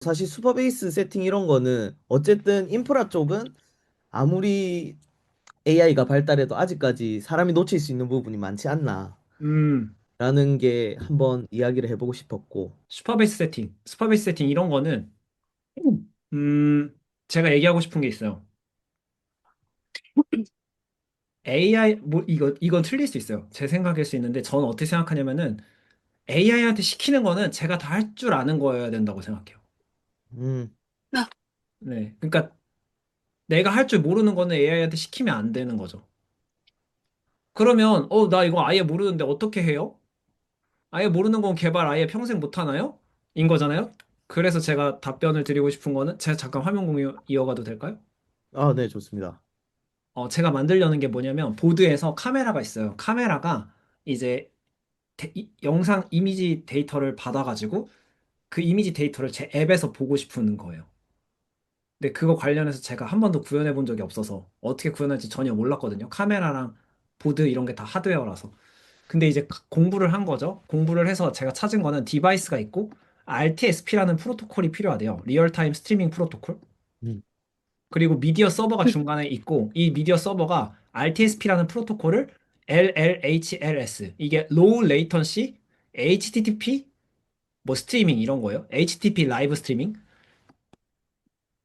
사실 슈퍼베이스 세팅 이런 거는 어쨌든 인프라 쪽은 아무리 AI가 발달해도 아직까지 사람이 놓칠 수 있는 부분이 많지 않나라는 음, 게 한번 이야기를 해보고 싶었고. 슈퍼베이스 세팅 이런 거는 음, 제가 얘기하고 싶은 게 있어요. AI 뭐 이건 틀릴 수 있어요. 제 생각일 수 있는데 저는 어떻게 생각하냐면은 AI한테 시키는 거는 제가 다 할 줄 아는 거여야 된다고 생각해요. 음, 네, 그러니까 내가 할 줄 모르는 거는 AI한테 시키면 안 되는 거죠. 그러면 나 이거 아예 모르는데 어떻게 해요? 아예 모르는 건 개발 아예 평생 못 하나요? 인 거잖아요. 그래서 제가 답변을 드리고 싶은 거는 제가 잠깐 화면 공유 이어가도 될까요? 아, 네, 좋습니다. 제가 만들려는 게 뭐냐면 보드에서 카메라가 있어요. 카메라가 이제 영상 이미지 데이터를 받아가지고 그 이미지 데이터를 제 앱에서 보고 싶은 거예요. 근데 그거 관련해서 제가 한 번도 구현해 본 적이 없어서 어떻게 구현할지 전혀 몰랐거든요. 카메라랑 보드 이런 게 다 하드웨어라서. 근데 이제 공부를 한 거죠. 공부를 해서 제가 찾은 거는 디바이스가 있고 RTSP라는 프로토콜이 필요하대요. 리얼타임 스트리밍 프로토콜. 음, 그리고 미디어 서버가 중간에 있고 이 미디어 서버가 RTSP라는 프로토콜을 LLHLS 이게 로우 레이턴시 HTTP 뭐 스트리밍 이런 거예요. HTTP 라이브 스트리밍.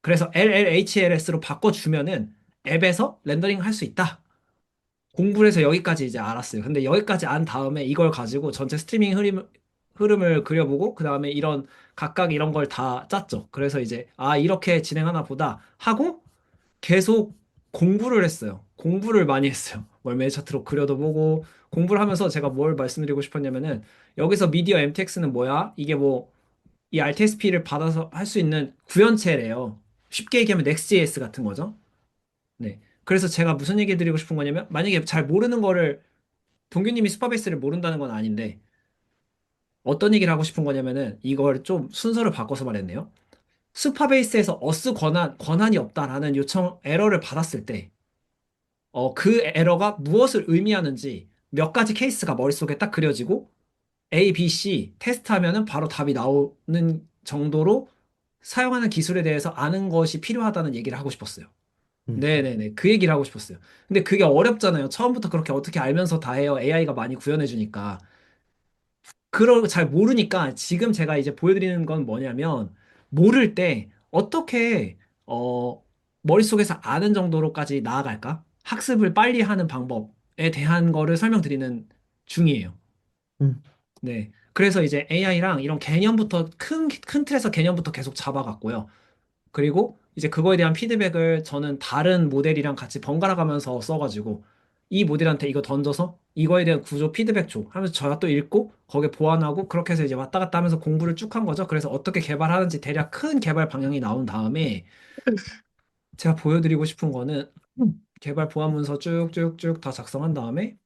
그래서 LLHLS로 바꿔주면은 앱에서 렌더링 할 수 있다. 공부를 해서 여기까지 이제 알았어요. 근데 여기까지 안 다음에 이걸 가지고 전체 스트리밍 흐름을 그려보고 그 다음에 이런 각각 이런 걸 다 짰죠. 그래서 이제 이렇게 진행하나 보다 하고 계속 공부를 했어요. 공부를 많이 했어요. 월메이 차트로 그려도 보고 공부를 하면서 제가 뭘 말씀드리고 싶었냐면은 여기서 미디어 MTX는 뭐야? 이게 뭐 이 RTSP를 받아서 할 수 있는 구현체래요. 쉽게 얘기하면 Next.js 같은 거죠. 네. 그래서 제가 무슨 얘기 드리고 싶은 거냐면 만약에 잘 모르는 거를 동규님이 슈퍼베이스를 모른다는 건 아닌데 어떤 얘기를 하고 싶은 거냐면은 이걸 좀 순서를 바꿔서 말했네요. 슈퍼베이스에서 어스 권한이 없다라는 요청 에러를 받았을 때 그 에러가 무엇을 의미하는지 몇 가지 케이스가 머릿속에 딱 그려지고 A, B, C 테스트하면은 바로 답이 나오는 정도로 사용하는 기술에 대해서 아는 것이 필요하다는 얘기를 하고 싶었어요. 음, 네네네. 그 얘기를 하고 싶었어요. 근데 그게 어렵잖아요. 처음부터 그렇게 어떻게 알면서 다 해요. AI가 많이 구현해주니까. 그걸 잘 모르니까 지금 제가 이제 보여드리는 건 뭐냐면 모를 때 어떻게 머릿속에서 아는 정도로까지 나아갈까? 학습을 빨리 하는 방법에 대한 거를 설명드리는 중이에요. 음, 네. 그래서 이제 AI랑 이런 개념부터 큰 틀에서 개념부터 계속 잡아갔고요. 그리고 이제 그거에 대한 피드백을 저는 다른 모델이랑 같이 번갈아 가면서 써가지고 이 모델한테 이거 던져서 이거에 대한 구조 피드백 줘 하면서 저가 또 읽고 거기에 보완하고 그렇게 해서 이제 왔다 갔다 하면서 공부를 쭉 한 거죠. 그래서 어떻게 개발하는지 대략 큰 개발 방향이 나온 다음에 제가 보여드리고 싶은 거는 개발 보안 문서 쭉쭉쭉 다 작성한 다음에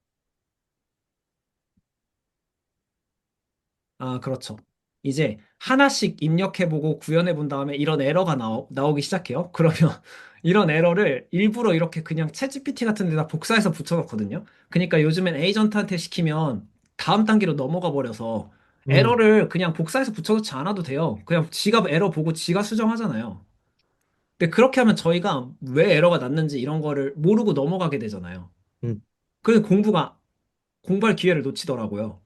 그렇죠. 이제 하나씩 입력해보고 구현해본 다음에 이런 에러가 나오기 시작해요. 그러면 이런 에러를 일부러 이렇게 그냥 챗GPT 같은 데다 복사해서 붙여놓거든요. 그러니까 요즘엔 에이전트한테 시키면 다음 단계로 넘어가 버려서 음, 에러를 그냥 복사해서 붙여놓지 않아도 돼요. 그냥 지가 에러 보고 지가 수정하잖아요. 근데 그렇게 하면 저희가 왜 에러가 났는지 이런 거를 모르고 넘어가게 되잖아요. 음, 그래서 공부할 기회를 놓치더라고요.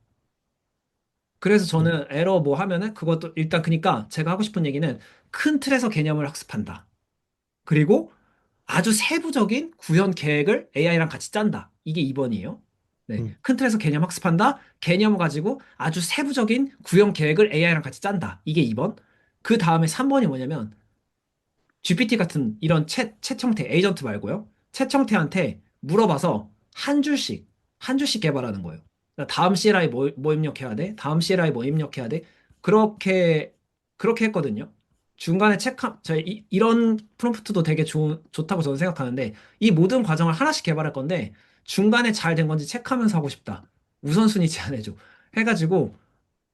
그래서 음, 저는 에러 뭐 하면은 그것도 일단 그니까 제가 하고 싶은 얘기는 큰 틀에서 개념을 학습한다. 그리고 아주 세부적인 구현 계획을 AI랑 같이 짠다. 이게 2번이에요. 네. 음, 큰 틀에서 개념 학습한다. 개념을 가지고 아주 세부적인 구현 계획을 AI랑 같이 짠다. 이게 2번. 그 다음에 3번이 뭐냐면 GPT 같은 이런 챗 형태 에이전트 말고요. 챗 형태한테 물어봐서 한 줄씩 개발하는 거예요. 그러니까 다음 CLI 뭐 입력해야 돼? 다음 CLI 뭐 입력해야 돼? 그렇게, 그렇게 했거든요. 중간에 이런 프롬프트도 되게 좋다고 저는 생각하는데 이 모든 과정을 하나씩 개발할 건데 중간에 잘 된 건지 체크하면서 하고 싶다. 우선순위 제한해줘. 해가지고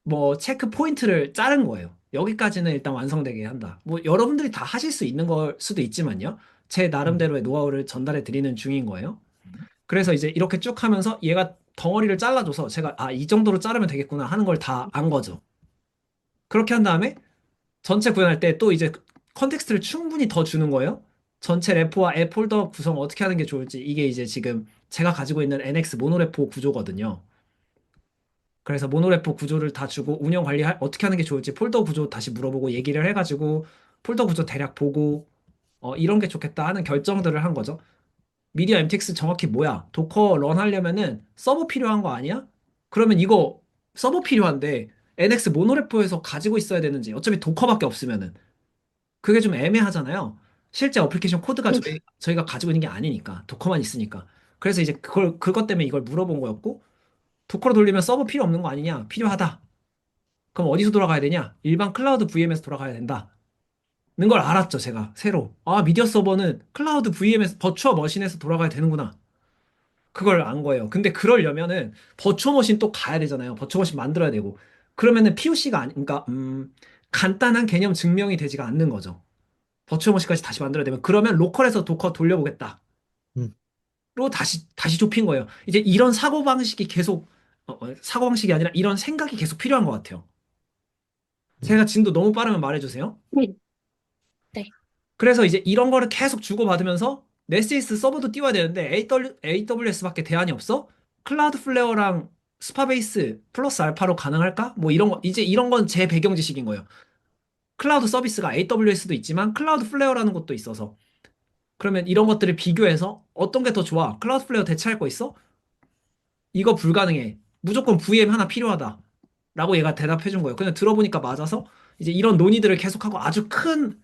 뭐 체크 포인트를 자른 거예요. 여기까지는 일단 완성되게 한다. 뭐 여러분들이 다 하실 수 있는 걸 수도 있지만요. 제 음, 나름대로의 노하우를 전달해 드리는 중인 거예요. 그래서 이제 이렇게 쭉 하면서 얘가 덩어리를 잘라줘서 제가 이 정도로 자르면 되겠구나 하는 걸 다 안 거죠. 그렇게 한 다음에 전체 구현할 때 또 이제 컨텍스트를 충분히 더 주는 거예요. 전체 레포와 앱 폴더 구성 어떻게 하는 게 좋을지 이게 이제 지금 제가 가지고 있는 NX 모노레포 구조거든요. 그래서 모노레포 구조를 다 주고 운영 관리 어떻게 하는 게 좋을지 폴더 구조 다시 물어보고 얘기를 해가지고 폴더 구조 대략 보고 이런 게 좋겠다 하는 결정들을 한 거죠. 미디어 MTX 정확히 뭐야? 도커 런 하려면은 서버 필요한 거 아니야? 그러면 이거 서버 필요한데 NX 모노레포에서 가지고 있어야 되는지 어차피 도커밖에 없으면은 그게 좀 애매하잖아요. 실제 어플리케이션 코드가 저희가 가지고 있는 게 아니니까 도커만 있으니까. 그래서 이제 그것 때문에 이걸 물어본 거였고 도커로 돌리면 서버 필요 없는 거 아니냐? 필요하다. 그럼 어디서 돌아가야 되냐? 일반 클라우드 VM에서 돌아가야 된다. 는 걸 알았죠, 제가 새로. 아, 미디어 서버는 클라우드 VM에서 버추어 머신에서 돌아가야 되는구나. 그걸 안 거예요. 근데 그러려면은 버추어 머신 또 가야 되잖아요. 버추어 머신 만들어야 되고. 그러면은 POC가 아니, 그러니까 간단한 개념 증명이 되지가 않는 거죠. 버추어 머신까지 다시 만들어야 되면 그러면 로컬에서 도커 돌려보겠다. 음, 로 다시 좁힌 거예요. 이제 이런 사고 방식이 계속 사고 방식이 아니라 이런 생각이 계속 필요한 것 같아요. 음, 제가 진도 너무 빠르면 말해주세요. 네. 네. 그래서 이제 이런 거를 계속 주고받으면서 네시스 서버도 띄워야 되는데 AWS밖에 대안이 없어? 클라우드 플레어랑 스파베이스 플러스 알파로 가능할까? 뭐 이런 거 이제 이런 건 제 배경 지식인 거예요. 클라우드 서비스가 AWS도 있지만 클라우드 플레어라는 것도 있어서 그러면 이런 것들을 비교해서 어떤 게 더 좋아? 클라우드 플레어 대체할 거 있어? 이거 불가능해. 무조건 VM 하나 필요하다. 라고 얘가 대답해 준 거예요. 그냥 들어보니까 맞아서 이제 이런 논의들을 계속하고 아주 큰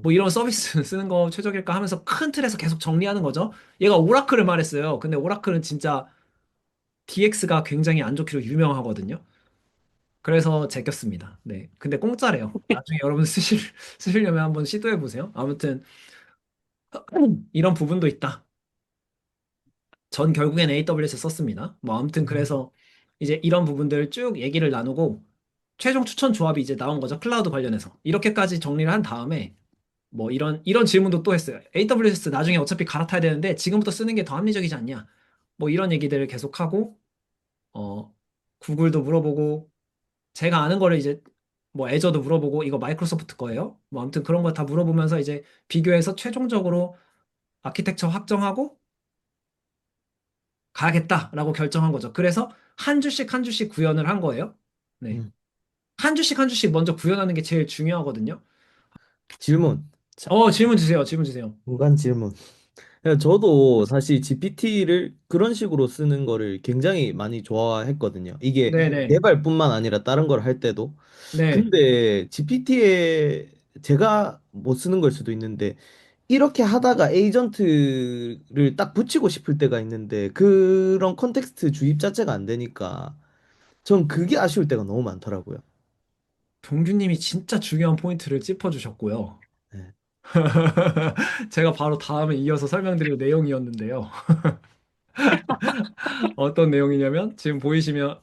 뭐 이런 서비스 쓰는 거 최적일까 하면서 큰 틀에서 계속 정리하는 거죠. 얘가 오라클을 말했어요. 근데 오라클은 진짜 DX가 굉장히 안 좋기로 유명하거든요. 그래서 제꼈습니다. 네. 근데 공짜래요. 나중에 여러분 쓰시려면 한번 시도해 보세요. 아무튼 이런 부분도 있다. 전 결국엔 AWS 썼습니다. 뭐 아무튼 음, 그래서 이제 이런 부분들 쭉 얘기를 나누고 최종 추천 조합이 이제 나온 거죠. 클라우드 관련해서. 이렇게까지 정리를 한 다음에 뭐 이런 질문도 또 했어요. AWS 나중에 어차피 갈아타야 되는데 지금부터 쓰는 게 더 합리적이지 않냐? 뭐 이런 얘기들을 계속하고 어 구글도 물어보고 제가 아는 거를 이제 뭐 애저도 물어보고 이거 마이크로소프트 거예요. 뭐 아무튼 그런 거 다 물어보면서 이제 비교해서 최종적으로 아키텍처 확정하고 가야겠다라고 결정한 거죠. 그래서 한 주씩 한 주씩 구현을 한 거예요. 네. 음. 한 주씩 한 주씩 먼저 구현하는 게 제일 중요하거든요. 질문. 자, 질문 주세요. 질문 주세요. 중간 질문. 저도 사실 GPT를 그런 식으로 쓰는 거를 굉장히 많이 좋아했거든요. 이게 네네. 개발뿐만 아니라 다른 걸 할 때도. 네. 근데 GPT에 제가 못 쓰는 걸 수도 있는데 이렇게 하다가 에이전트를 딱 붙이고 싶을 때가 있는데 그런 컨텍스트 주입 자체가 안 되니까 전 그게 아쉬울 때가 너무 많더라고요. 동규님이 진짜 중요한 포인트를 짚어주셨고요. 네. 제가 바로 다음에 이어서 설명드릴 내용이었는데요. 어떤 내용이냐면 지금 보이시면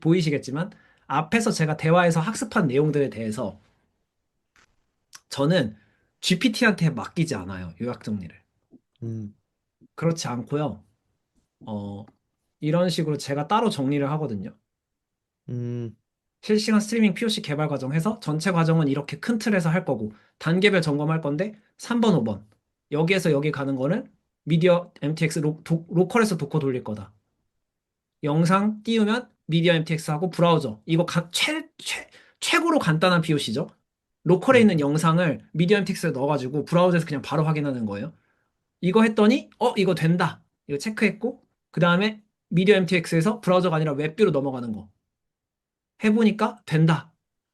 보이시겠지만 앞에서 제가 대화에서 학습한 내용들에 대해서 저는 GPT한테 맡기지 않아요. 요약 정리를. 음, 그렇지 않고요. 어, 이런 식으로 제가 따로 정리를 하거든요. 음, 실시간 스트리밍 POC 개발 과정 해서 전체 과정은 이렇게 큰 틀에서 할 거고 단계별 점검할 건데 3번, 5번 여기에서 여기 가는 거는 미디어 MTX 로컬에서 도커 돌릴 거다. 영상 띄우면 미디어 MTX 하고 브라우저 이거 최고로 간단한 POC죠. 로컬에 음, 있는 영상을 미디어 MTX에 넣어가지고 브라우저에서 그냥 바로 확인하는 거예요. 이거 했더니 이거 된다. 이거 체크했고 그 다음에 미디어 MTX에서 브라우저가 아니라 웹뷰로 넘어가는 거 해보니까 된다.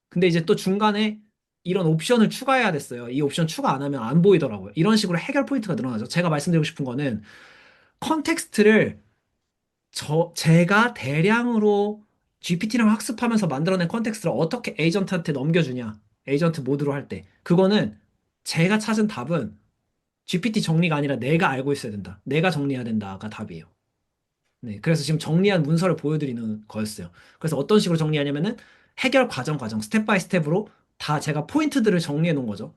근데 이제 또 중간에 이런 옵션을 추가해야 됐어요. 이 옵션 추가 안 하면 안 보이더라고요. 이런 식으로 해결 포인트가 늘어나죠. 제가 말씀드리고 싶은 거는 컨텍스트를 제가 대량으로 GPT랑 학습하면서 만들어낸 컨텍스트를 어떻게 에이전트한테 넘겨주냐. 에이전트 모드로 할 때. 그거는 제가 찾은 답은 GPT 정리가 아니라 내가 알고 있어야 된다. 내가 정리해야 된다가 답이에요. 네, 그래서 지금 정리한 문서를 보여드리는 거였어요. 그래서 어떤 식으로 정리하냐면은 해결 과정, 스텝 바이 스텝으로 다 제가 포인트들을 정리해 놓은 거죠.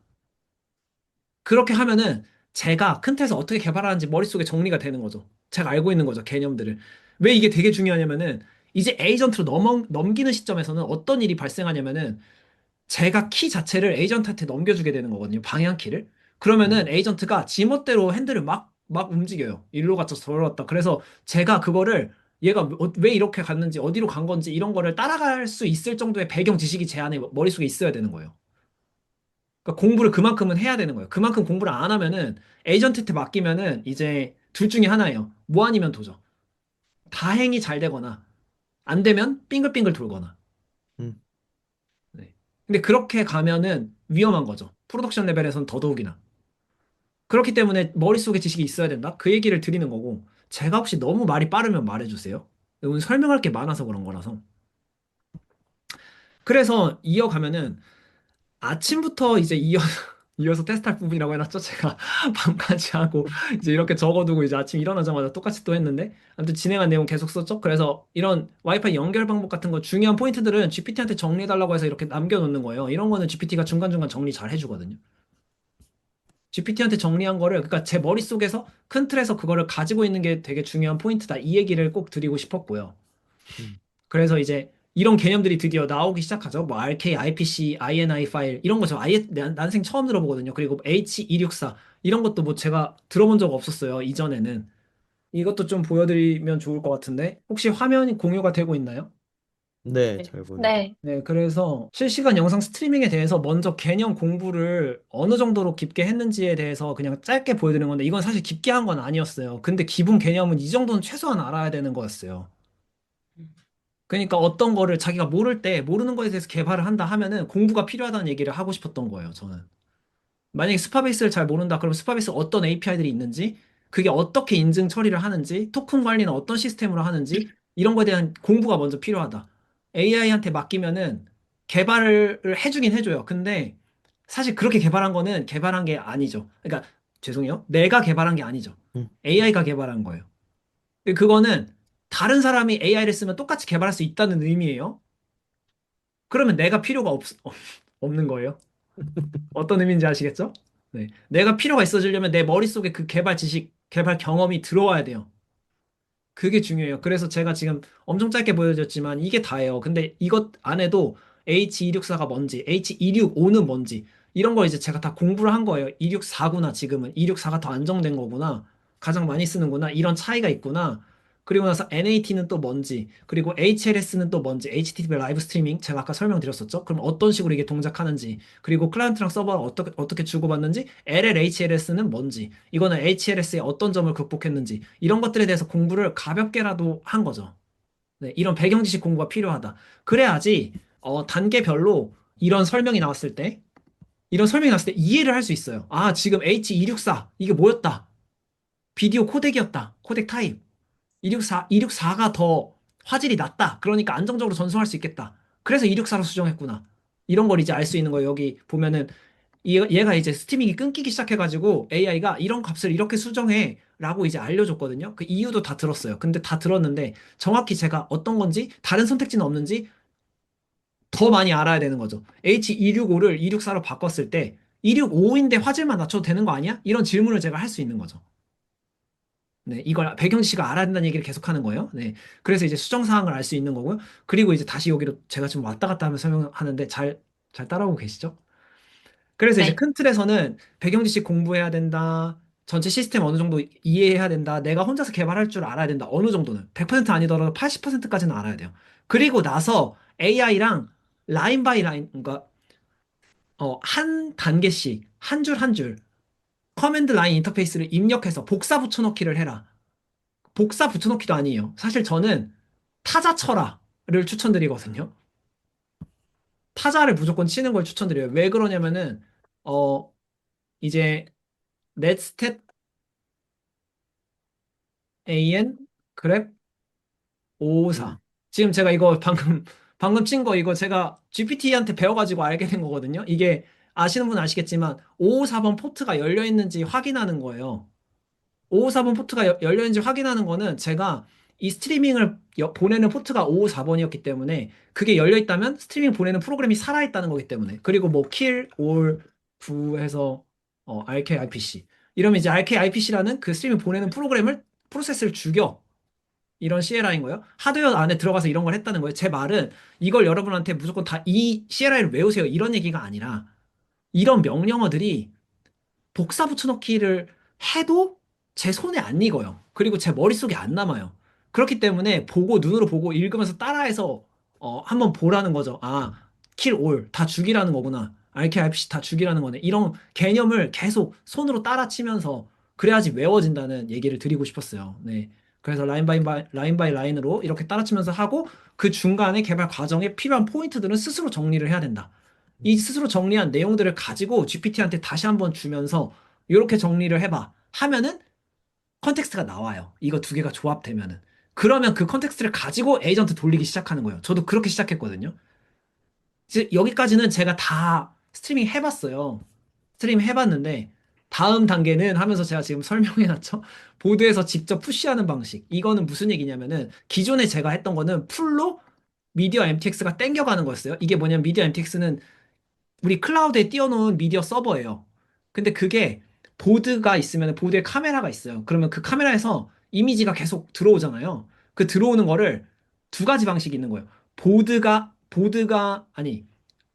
그렇게 하면은 제가 큰 틀에서 어떻게 개발하는지 머릿속에 정리가 되는 거죠. 제가 알고 있는 거죠, 개념들을. 왜 이게 되게 중요하냐면은 이제 에이전트로 넘기는 시점에서는 어떤 일이 발생하냐면은 제가 키 자체를 에이전트한테 넘겨주게 되는 거거든요. 방향키를. 음, 그러면은 에이전트가 지멋대로 핸들을 막 움직여요. 일로 갔다 저로 갔다. 그래서 제가 그거를 얘가 왜 이렇게 갔는지 어디로 간 건지 이런 거를 따라갈 수 있을 정도의 배경 지식이 제 안에 머릿속에 있어야 되는 거예요. 그러니까 공부를 그만큼은 해야 되는 거예요. 그만큼 공부를 안 하면은 에이전트한테 맡기면은 이제 둘 중에 하나예요. 뭐 아니면 도죠. 다행히 잘 되거나 안 되면 빙글빙글 돌거나. 음. 네. 근데 그렇게 가면은 위험한 거죠. 프로덕션 레벨에서는 더더욱이나. 그렇기 때문에 머릿속에 지식이 있어야 된다? 그 얘기를 드리는 거고, 제가 혹시 너무 말이 빠르면 말해주세요. 오늘 설명할 게 많아서 그런 거라서. 그래서 이어가면은 아침부터 이제 이어서 테스트할 부분이라고 해놨죠. 제가 밤까지 하고 이제 이렇게 적어두고 이제 아침 일어나자마자 똑같이 또 했는데 아무튼 진행한 내용 계속 썼죠. 그래서 이런 와이파이 연결 방법 같은 거 중요한 포인트들은 GPT한테 정리해달라고 해서 이렇게 남겨놓는 거예요. 이런 거는 GPT가 중간중간 정리 잘 해주거든요. GPT한테 정리한 거를 그러니까 제 머릿속에서 큰 틀에서 그거를 가지고 있는 게 되게 중요한 포인트다. 이 얘기를 꼭 드리고 싶었고요. 음. 그래서 이제 이런 개념들이 드디어 나오기 시작하죠. 뭐 RK, IPC, INI 파일 이런 거 저 아예 난생 처음 들어보거든요. 그리고 H264 이런 것도 뭐 제가 들어본 적 없었어요. 이전에는. 이것도 좀 보여드리면 좋을 것 같은데 혹시 화면이 공유가 되고 있나요? 네, 네. 잘 보입니다. 네. 네, 그래서 실시간 영상 스트리밍에 대해서 먼저 개념 공부를 어느 정도로 깊게 했는지에 대해서 그냥 짧게 보여드리는 건데 이건 사실 깊게 한 건 아니었어요. 근데 기본 개념은 이 정도는 최소한 알아야 되는 거였어요. 그러니까 어떤 거를 자기가 모를 때 모르는 거에 대해서 개발을 한다 하면은 공부가 필요하다는 얘기를 하고 싶었던 거예요, 저는. 만약에 스파베이스를 잘 모른다, 그럼 스파베이스 어떤 API들이 있는지, 그게 어떻게 인증 처리를 하는지, 토큰 관리는 어떤 시스템으로 하는지, 이런 거에 대한 공부가 먼저 필요하다. AI한테 맡기면은 개발을 해주긴 해줘요. 근데 사실 그렇게 개발한 거는 개발한 게 아니죠. 그러니까 죄송해요. 내가 개발한 게 아니죠. 음. AI가 개발한 거예요. 그거는 다른 사람이 AI를 쓰면 똑같이 개발할 수 있다는 의미예요. 그러면 내가 필요가 없는 거예요. 어떤 의미인지 아시겠죠? 네. 내가 필요가 있어지려면 내 머릿속에 그 개발 지식, 개발 경험이 들어와야 돼요. 그게 중요해요. 그래서 제가 지금 엄청 짧게 보여줬지만 이게 다예요. 근데 이것 안에도 H264가 뭔지, H265는 뭔지, 이런 거 이제 제가 다 공부를 한 거예요. 264구나, 지금은. 264가 더 안정된 거구나. 가장 많이 쓰는구나. 이런 차이가 있구나. 그리고 나서 NAT는 또 뭔지, 그리고 HLS는 또 뭔지, HTTP 라이브 스트리밍, 제가 아까 설명드렸었죠? 그럼 어떤 식으로 이게 동작하는지, 그리고 클라이언트랑 서버를 어떻게 주고받는지, LLHLS는 뭔지, 이거는 HLS의 어떤 점을 극복했는지, 이런 것들에 대해서 공부를 가볍게라도 한 거죠. 네, 이런 배경 지식 공부가 필요하다. 그래야지, 단계별로 이런 설명이 나왔을 때 이해를 할 수 있어요. 아, 지금 H264, 이게 뭐였다? 비디오 코덱이었다. 코덱 타입. 264가 더 화질이 낮다. 그러니까 안정적으로 전송할 수 있겠다. 그래서 264로 수정했구나. 이런 걸 이제 알 수 있는 거예요. 여기 보면은 얘가 이제 스트리밍이 끊기기 시작해가지고 AI가 이런 값을 이렇게 수정해 라고 이제 알려줬거든요. 그 이유도 다 들었어요. 근데 다 들었는데 정확히 제가 어떤 건지 다른 선택지는 없는지 더 많이 알아야 되는 거죠. H265를 264로 바꿨을 때 265인데 화질만 낮춰도 되는 거 아니야? 이런 질문을 제가 할 수 있는 거죠. 네, 이걸 배경 지식을 알아야 된다는 얘기를 계속 하는 거예요. 네. 그래서 이제 수정 사항을 알 수 있는 거고요. 그리고 이제 다시 여기로 제가 지금 왔다 갔다 하면서 설명하는데 잘 따라오고 계시죠? 그래서 이제 네. 큰 틀에서는 배경 지식 공부해야 된다. 전체 시스템 어느 정도 이해해야 된다. 내가 혼자서 개발할 줄 알아야 된다. 어느 정도는. 100% 아니더라도 80%까지는 알아야 돼요. 그리고 나서 AI랑 라인 바이 라인, 그러니까 한 단계씩 한 줄 한 줄 커맨드 라인 인터페이스를 입력해서 복사 붙여넣기를 해라. 복사 붙여넣기도 아니에요. 사실 저는 타자 쳐라를 추천드리거든요. 타자를 무조건 치는 걸 추천드려요. 왜 그러냐면은 어 이제 넷스탯 AN 그랩 554. 음. 지금 제가 이거 방금 친 거 이거 제가 GPT한테 배워가지고 알게 된 거거든요. 이게 아시는 분 아시겠지만 554번 포트가 열려 있는지 확인하는 거예요. 554번 포트가 열려 있는지 확인하는 거는 제가 이 스트리밍을 보내는 포트가 554번이었기 때문에 그게 열려 있다면 스트리밍 보내는 프로그램이 살아 있다는 거기 때문에 그리고 뭐 kill all 부 해서 RKIPC 이러면 이제 RKIPC라는 그 스트리밍 보내는 프로세스를 죽여. 이런 CLI인 거예요. 하드웨어 안에 들어가서 이런 걸 했다는 거예요. 제 말은 이걸 여러분한테 무조건 다 이 CLI를 외우세요. 이런 얘기가 아니라 이런 명령어들이 복사 붙여넣기를 해도 제 손에 안 익어요. 그리고 제 머릿속에 안 남아요. 그렇기 때문에 보고 눈으로 보고 읽으면서 따라해서 한번 보라는 거죠. 아, 킬 올 다 죽이라는 거구나. RK, RPC 다 죽이라는 거네. 이런 개념을 계속 손으로 따라치면서 그래야지 외워진다는 얘기를 드리고 싶었어요. 네. 그래서 라인 바이 라인으로 이렇게 따라치면서 하고 그 중간에 개발 과정에 필요한 포인트들은 스스로 정리를 해야 된다. 이 스스로 정리한 내용들을 가지고 GPT한테 다시 한번 주면서 이렇게 정리를 해봐 하면은 컨텍스트가 나와요. 이거 두 개가 조합되면은. 그러면 그 컨텍스트를 가지고 에이전트 돌리기 시작하는 거예요. 저도 그렇게 시작했거든요. 이제 여기까지는 제가 다 스트리밍 해봤어요. 스트리밍 해봤는데 다음 단계는 하면서 제가 지금 설명해놨죠. 보드에서 직접 푸시하는 방식. 이거는 무슨 얘기냐면은 기존에 제가 했던 거는 풀로 미디어 MTX가 땡겨가는 거였어요. 이게 뭐냐면 미디어 MTX는 우리 클라우드에 띄워놓은 미디어 서버예요. 근데 그게 보드가 있으면 보드에 카메라가 있어요. 그러면 그 카메라에서 이미지가 계속 들어오잖아요. 그 들어오는 거를 두 가지 방식이 있는 거예요. 아니,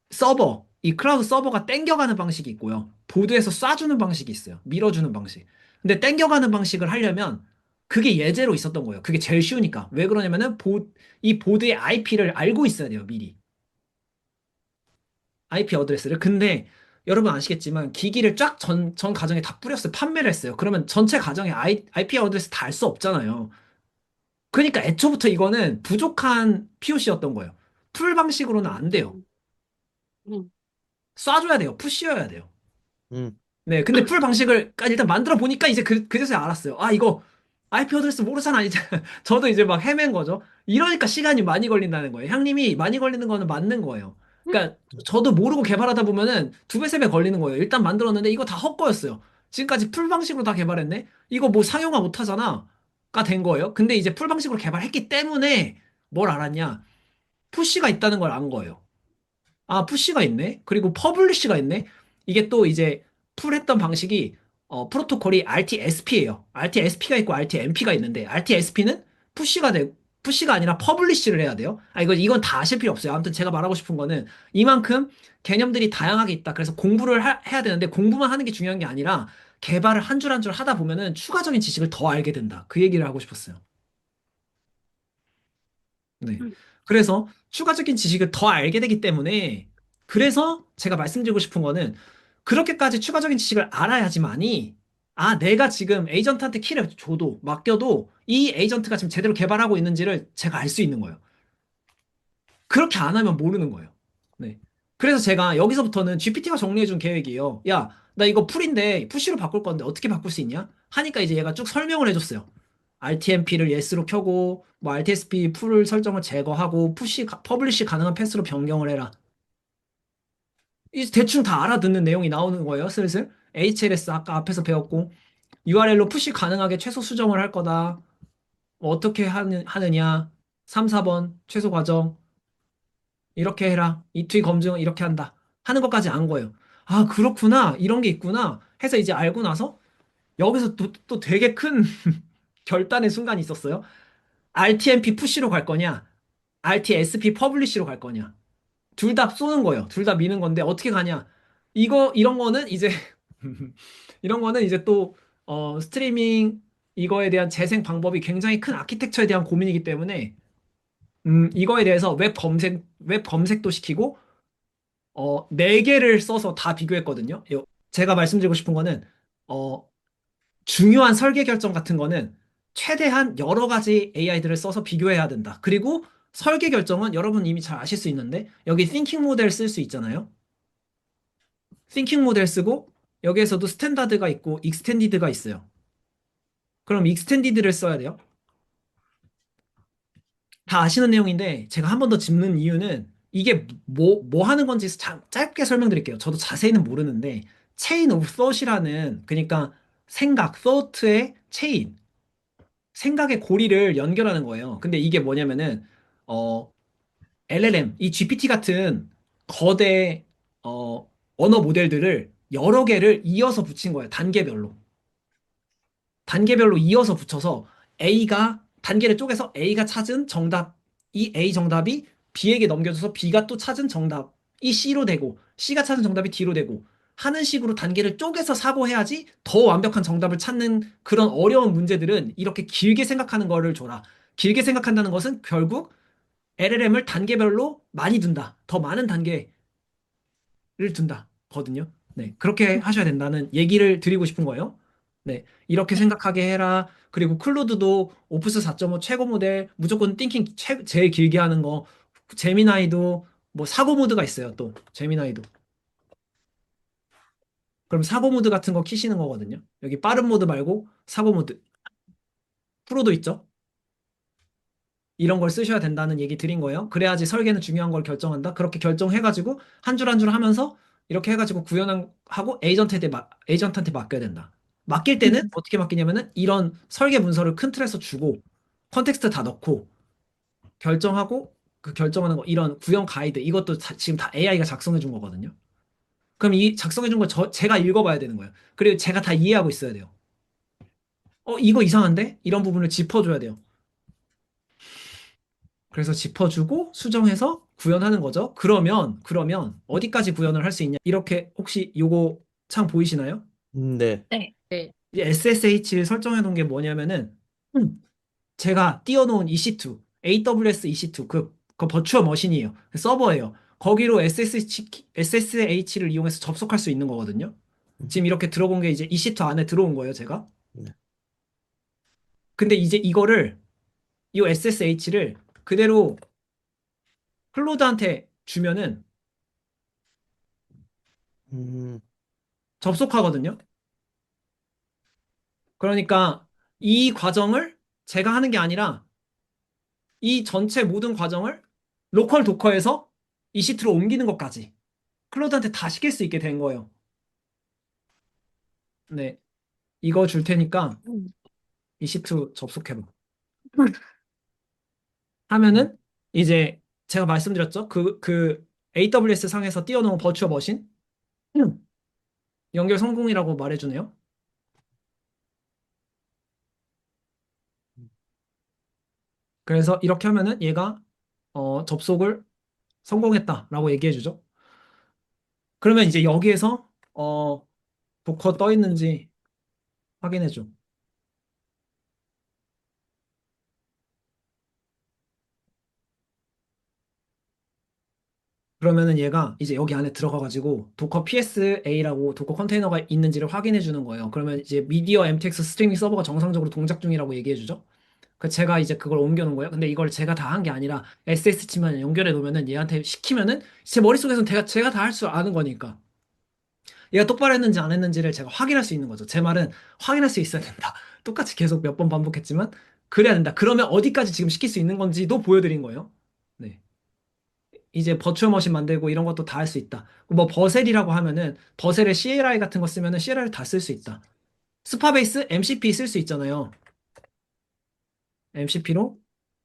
서버, 이 클라우드 서버가 땡겨가는 방식이 있고요. 보드에서 쏴주는 방식이 있어요. 밀어주는 방식. 근데 땡겨가는 방식을 하려면 그게 예제로 있었던 거예요. 그게 제일 쉬우니까. 왜 그러냐면은 이 보드의 IP를 알고 있어야 돼요, 미리. IP 어드레스를. 근데 여러분 아시겠지만 기기를 쫙 전 가정에 다 뿌렸어요. 판매를 했어요. 그러면 전체 가정에 IP 어드레스 다 알 수 없잖아요. 그러니까 애초부터 이거는 부족한 POC였던 거예요. 풀 방식으로는 안 돼요. 음, 음, 쏴줘야 돼요. 푸시여야 돼요. 음, 네, 근데 풀 방식을 일단 만들어 보니까 이제 그제서야 알았어요. 아, 이거 IP 어드레스 모르잖아. 이제 저도 이제 막 헤맨 거죠. 이러니까 시간이 많이 걸린다는 거예요. 형님이 많이 걸리는 거는 맞는 거예요. 그러니까 저도 모르고 개발하다 보면은 두 배, 세 배 걸리는 거예요. 일단 만들었는데 이거 다 헛거였어요. 지금까지 풀 방식으로 다 개발했네? 이거 뭐 상용화 못 하잖아. 가 된 거예요. 근데 이제 풀 방식으로 개발했기 때문에 뭘 알았냐? 푸시가 있다는 걸 안 거예요. 아, 푸시가 있네? 그리고 퍼블리쉬가 있네? 이게 또 이제 풀 했던 방식이 프로토콜이 RTSP예요. RTSP가 있고 RTMP가 있는데 RTSP는 푸시가 돼 푸시가 아니라 퍼블리쉬를 해야 돼요. 아, 이건 다 아실 필요 없어요. 아무튼 제가 말하고 싶은 거는 이만큼 개념들이 다양하게 있다. 그래서 공부를 해야 되는데 공부만 하는 게 중요한 게 아니라 개발을 한 줄 한 줄 하다 보면은 추가적인 지식을 더 알게 된다. 그 얘기를 하고 싶었어요. 네. 음, 그래서 추가적인 지식을 더 알게 되기 때문에 그래서 제가 말씀드리고 싶은 거는 그렇게까지 추가적인 지식을 알아야지만이 아, 내가 지금 에이전트한테 키를 줘도 맡겨도 이 에이전트가 지금 제대로 개발하고 있는지를 제가 알 수 있는 거예요. 그렇게 안 하면 모르는 거예요. 네. 그래서 제가 여기서부터는 GPT가 정리해준 계획이에요. 야, 나 이거 풀인데 푸시로 바꿀 건데 어떻게 바꿀 수 있냐? 하니까 이제 얘가 쭉 설명을 해줬어요. RTMP를 yes로 켜고 뭐 RTSP 풀 설정을 제거하고 퍼블리시 가능한 패스로 변경을 해라. 이 대충 다 알아듣는 내용이 나오는 거예요, 슬슬. HLS 아까 앞에서 배웠고 URL로 푸시 가능하게 최소 수정을 할 거다. 뭐 어떻게 하느냐? 3, 4번 최소 과정. 이렇게 해라. 이투 검증 이렇게 한다. 하는 것까지 안 거예요. 아, 그렇구나. 이런 게 있구나. 해서 이제 알고 나서 여기서 또 되게 큰 결단의 순간이 있었어요. RTMP 푸시로 갈 거냐? RTSP 퍼블리시로 갈 거냐? 둘 다 쏘는 거예요. 둘 다 미는 건데 어떻게 가냐? 이런 거는 이제 이런 거는 이제 또 스트리밍 이거에 대한 재생 방법이 굉장히 큰 아키텍처에 대한 고민이기 때문에 이거에 대해서 웹 검색도 시키고 네 개를 써서 다 비교했거든요. 제가 말씀드리고 싶은 거는 어, 중요한 설계 결정 같은 거는 최대한 여러 가지 AI들을 써서 비교해야 된다. 그리고 설계 결정은 여러분 이미 잘 아실 수 있는데 여기 thinking 모델 쓸 수 있잖아요. thinking 모델 쓰고 여기에서도 스탠다드가 있고 익스텐디드가 있어요. 그럼 익스텐디드를 써야 돼요. 다 아시는 내용인데 제가 한 번 더 짚는 이유는 이게 뭐 하는 건지 짧게 설명드릴게요. 저도 자세히는 모르는데 체인 오브 thought이라는 그러니까 생각, thought의 체인, 생각의 고리를 연결하는 거예요. 근데 이게 뭐냐면은 어 LLM, 이 GPT 같은 거대 언어 모델들을 여러 개를 이어서 붙인 거예요. 단계별로. 단계별로 이어서 붙여서 A가 단계를 쪼개서 A가 찾은 정답, 이 A 정답이 B에게 넘겨줘서 B가 또 찾은 정답이 C로 되고 C가 찾은 정답이 D로 되고 하는 식으로 단계를 쪼개서 사고해야지 더 완벽한 정답을 찾는 그런 어려운 문제들은 이렇게 길게 생각하는 거를 줘라. 길게 생각한다는 것은 결국 LLM을 단계별로 많이 둔다. 더 많은 단계를 둔다. 거든요. 네. 그렇게 하셔야 된다는 얘기를 드리고 싶은 거예요. 네. 이렇게 네. 생각하게 해라. 그리고 클로드도 오프스 4.5 최고 모델 무조건 띵킹 제일 길게 하는 거. 제미나이도 뭐 사고 모드가 있어요. 또 제미나이도. 그럼 사고 모드 같은 거 키시는 거거든요. 여기 빠른 모드 말고 사고 모드. 프로도 있죠. 이런 걸 쓰셔야 된다는 얘기 드린 거예요. 그래야지 설계는 중요한 걸 결정한다. 그렇게 결정해가지고 한 줄 한 줄 하면서 이렇게 해가지고 구현하고 에이전트한테 맡겨야 된다. 맡길 때는 어떻게 맡기냐면은 이런 설계 문서를 큰 틀에서 주고 컨텍스트 다 넣고 결정하고 그 결정하는 거 이런 구현 가이드 이것도 지금 다 AI가 작성해 준 거거든요. 그럼 이 작성해 준 거 제가 읽어봐야 되는 거예요. 그리고 제가 다 이해하고 있어야 돼요. 이거 이상한데? 이런 부분을 짚어줘야 돼요. 그래서 짚어주고 수정해서 구현하는 거죠. 그러면 어디까지 구현을 할 수 있냐? 이렇게 혹시 요거 창 보이시나요? 네. 네. 네. 이 SSH를 설정해 놓은 게 뭐냐면은 제가 띄워놓은 EC2, AWS EC2 그 버추얼 머신이에요. 그 서버예요. 거기로 SSH를 이용해서 접속할 수 있는 거거든요. 지금 이렇게 들어본 게 이제 EC2 안에 들어온 거예요, 제가. 네. 근데 이제 이거를 이 SSH를 그대로 클로드한테 주면은 음, 접속하거든요. 그러니까 이 과정을 제가 하는 게 아니라 이 전체 모든 과정을 로컬 도커에서 EC2로 옮기는 것까지 클로드한테 다 시킬 수 있게 된 거예요. 네, 이거 줄 테니까 음. EC2 접속해봐. 음, 하면은 이제 제가 말씀드렸죠. 그 AWS 상에서 띄워놓은 버추어 머신 연결 성공이라고 말해주네요. 그래서 이렇게 하면은 얘가 접속을 성공했다라고 얘기해주죠. 그러면 이제 여기에서 도커 떠 있는지 확인해줘. 그러면은 얘가 이제 여기 안에 들어가가지고 도커 PSA라고 도커 컨테이너가 있는지를 확인해 주는 거예요. 그러면 이제 미디어 MTX 스트리밍 서버가 정상적으로 동작 중이라고 얘기해 주죠. 그 제가 이제 그걸 옮겨 놓은 거예요. 근데 이걸 제가 다 한 게 아니라 SSH만 연결해 놓으면은 얘한테 시키면은 제 머릿속에서는 제가 다 할 줄 아는 거니까. 얘가 똑바로 했는지 안 했는지를 제가 확인할 수 있는 거죠. 제 말은 확인할 수 있어야 된다. 똑같이 계속 몇 번 반복했지만 그래야 된다. 그러면 어디까지 지금 시킬 수 있는 건지도 보여드린 거예요. 네. 이제 버추얼 머신 만들고 이런 것도 다 할 수 있다. 뭐 버셀이라고 하면은 버셀에 CLI 같은 거 쓰면은 CLI를 다 쓸 수 있다. 스파베이스 MCP 쓸 수 있잖아요. MCP로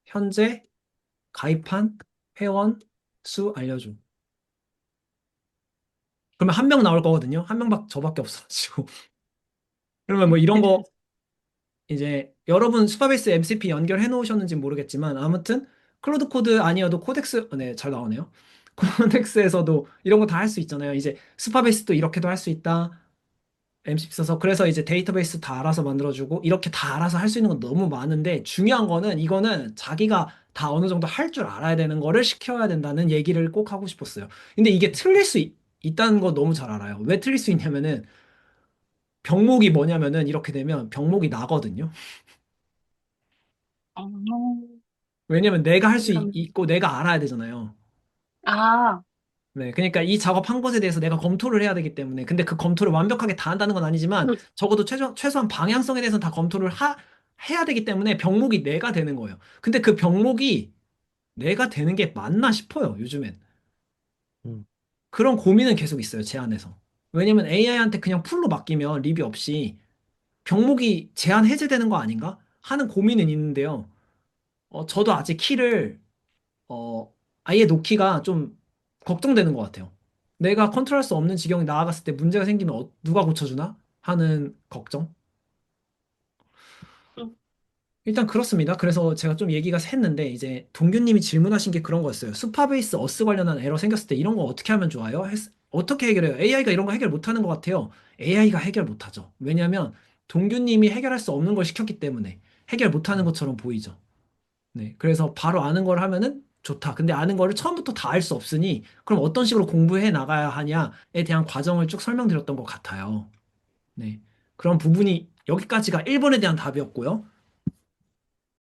현재 가입한 회원 수 알려줘. 그러면 한 명 나올 거거든요. 한 명밖에 저밖에 없어가지고. 그러면 뭐 이런 거 이제 여러분 스파베이스 MCP 연결해 놓으셨는지 모르겠지만 아무튼 클로드 코드 아니어도 코덱스 네, 잘 나오네요. 코덱스에서도 이런 거 다 할 수 있잖아요. 이제 스파베이스도 이렇게도 할 수 있다. MCP 써서 그래서 이제 데이터베이스 다 알아서 만들어주고 이렇게 다 알아서 할 수 있는 건 너무 많은데 중요한 거는 이거는 자기가 다 어느 정도 할 줄 알아야 되는 거를 시켜야 된다는 얘기를 꼭 하고 싶었어요. 근데 이게 틀릴 수 있다는 거 너무 잘 알아요. 왜 틀릴 수 있냐면은 병목이 뭐냐면은 이렇게 되면 병목이 나거든요. 어, 왜냐면 내가 할 수 그럼, 있고 내가 알아야 되잖아요. 아, 네, 그러니까 이 작업한 것에 대해서 내가 검토를 해야 되기 때문에 근데 그 검토를 완벽하게 다 한다는 건 아니지만 적어도 최소한 방향성에 대해서는 다 검토를 해야 되기 때문에 병목이 내가 되는 거예요. 근데 그 병목이 내가 되는 게 맞나 싶어요, 요즘엔. 음, 그런 고민은 계속 있어요, 제 안에서. 왜냐면 AI한테 그냥 풀로 맡기면 리뷰 없이 병목이 제한 해제되는 거 아닌가? 하는 고민은 있는데요. 저도 아직 키를 어, 아예 놓기가 좀 걱정되는 것 같아요. 내가 컨트롤할 수 없는 지경이 나아갔을 때 문제가 생기면 누가 고쳐주나? 하는 걱정. 음, 일단 그렇습니다. 그래서 제가 좀 얘기가 샜는데 이제 동규님이 질문하신 게 그런 거였어요. 수파베이스 어스 관련한 에러 생겼을 때 이런 거 어떻게 하면 좋아요? 어떻게 해결해요? AI가 이런 거 해결 못하는 것 같아요. AI가 해결 못하죠. 왜냐하면 동규님이 해결할 수 없는 걸 시켰기 때문에 해결 못하는 것처럼 보이죠. 네, 그래서 바로 아는 걸 하면은 좋다. 근데 아는 거를 처음부터 다 알 수 없으니 그럼 어떤 식으로 공부해 나가야 하냐에 대한 과정을 쭉 설명드렸던 것 같아요. 네, 그런 부분이 여기까지가 1번에 대한 답이었고요.